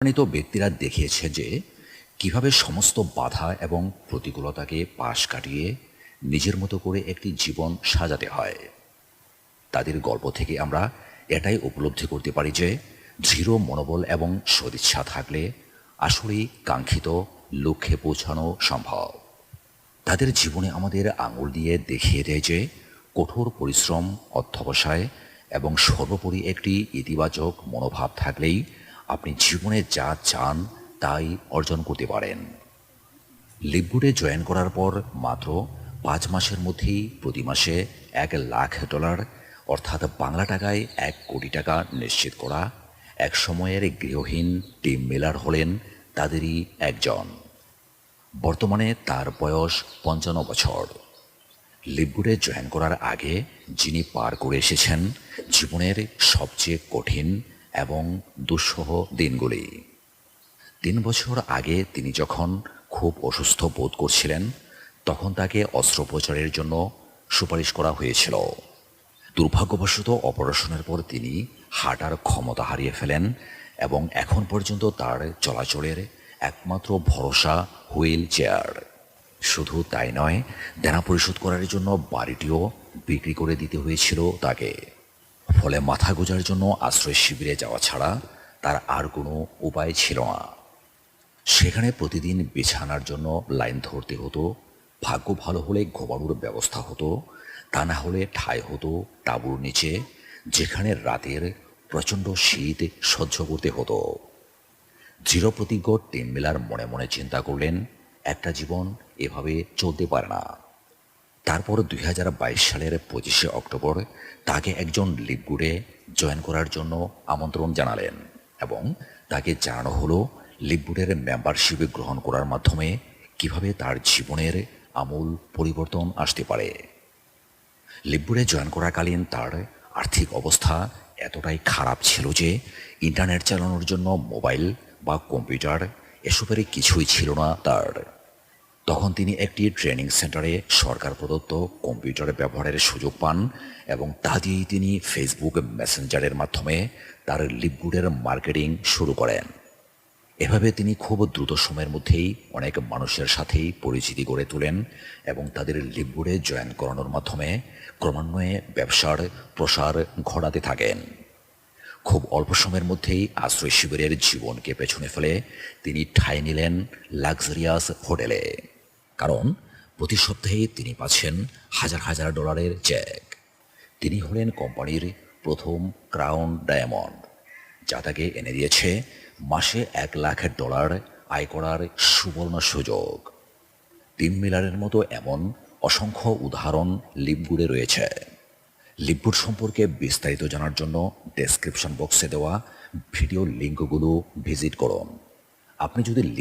সম্মানিত ব্যক্তিরা দেখিয়েছে যে কিভাবে সমস্ত বাধা এবং প্রতিকূলতাকে পাশ কাটিয়ে নিজের মতো করে একটি জীবন সাজাতে হয়। তাদের গল্প থেকে আমরা এটাই উপলব্ধি করতে পারি যে দৃঢ় মনোবল এবং সদিচ্ছা থাকলে আসলেই কাঙ্ক্ষিত লক্ষ্যে পৌঁছানো সম্ভব। তাদের জীবনে আমাদের আঙুল দিয়ে দেখিয়ে দেয় যে কঠোর পরিশ্রম, অধ্যবসায় এবং সর্বোপরি একটি ইতিবাচক মনোভাব থাকলেই আপনি জীবনে যা চান তাই অর্জন করতে পারেন। লিভগুডে জয়েন করার পর মাত্র 5 মাসের মধ্যেই প্রতি মাসে $1,00,000 অর্থাৎ বাংলা টাকায় 1 কোটি টাকা নিশ্চিত করা এক সময়ের গৃহহীন টিম মিলার হলেন তাদেরই একজন। বর্তমানে তার বয়স 55 বছর। লিভগুডে জয়েন করার আগে যিনি পার করে এসেছেন জীবনের সবচেয়ে কঠিন এবং দুঃসহ দিনগুলি। 3 বছর আগে তিনি যখন খুব অসুস্থ বোধ করছিলেন তখন তাকে অস্ত্রোপচারের জন্য সুপারিশ করা হয়েছিল। দুর্ভাগ্যবশত অপারেশনের পর তিনি হাঁটার ক্ষমতা হারিয়ে ফেলেন এবং এখন পর্যন্ত তার চলাচলের একমাত্র ভরসা হুইল চেয়ার। শুধু তাই নয়, দেনা পরিশোধ করার জন্য বাড়িটিও বিক্রি করে দিতে হয়েছিল তাকে। ফলে মাথা গোঁজার জন্য আশ্রয় শিবিরে যাওয়া ছাড়া তার আর কোনো উপায় ছিল না। সেখানে প্রতিদিন বিছানার জন্য লাইন ধরতে হতো। ভাগ্য ভালো হলে ঘুমানোর ব্যবস্থা হতো, তা না হলে ঠাঁই হতো তাঁবুর নিচে, যেখানে রাতের প্রচণ্ড শীত সহ্য করতে হতো। দৃঢ়প্রতিজ্ঞ টিম মিলার মনে মনে চিন্তা করলেন, একটা জীবন এভাবে চলতে পারে না। তারপর 2022 সালের 25শে অক্টোবর তাকে একজন লিভগুডে জয়েন করার জন্য আমন্ত্রণ জানালেন এবং তাকে জানানো হলো লিভগুডের মেম্বারশিপ গ্রহণ করার মাধ্যমে কিভাবে তার জীবনের আমূল পরিবর্তন আসতে পারে। লিভগুডে জয়েন করাকালীন তার আর্থিক অবস্থা এতটাই খারাপ ছিল যে ইন্টারনেট চালানোর জন্য মোবাইল বা কম্পিউটার এসবের কিছুই ছিল না তার। তখন তিনি একটি ট্রেনিং সেন্টারে সরকার প্রদত্ত কম্পিউটার ব্যবহারের সুযোগ পান এবং তা দিয়েই তিনি ফেসবুক মেসেঞ্জারের মাধ্যমে তার লিভগুডের মার্কেটিং শুরু করেন। এভাবে তিনি খুব দ্রুত সময়ের মধ্যেই অনেক মানুষের সাথেই পরিচিতি গড়ে তোলেন এবং তাদের লিভগুডে জয়েন করানোর মাধ্যমে ক্রমান্বয়ে ব্যবসার প্রসার ঘটাতে থাকেন। খুব অল্প সময়ের মধ্যেই আশ্রয় শিবিরের জীবনকে পেছনে ফেলে তিনি ঠাঁই নিলেন লাক্সারিয়াস হোটেলে। কারণ প্রতি সপ্তাহে তিনি পাচ্ছেন হাজার হাজার ডলারের চেক। তিনি হলেন কোম্পানির প্রথম ক্রাউন ডায়মন্ড, যা তাকে এনে দিয়েছে মাসে $1,00,000 আয় করার সুবর্ণ সুযোগ। টিম মিলারের মতো এমন অসংখ্য উদাহরণ লিভগুডে রয়েছে। লিভগুড সম্পর্কে বিস্তারিত জানার জন্য ডেসক্রিপশন বক্সে দেওয়া ভিডিও লিঙ্কগুলো ভিজিট করুন। আপনি যদি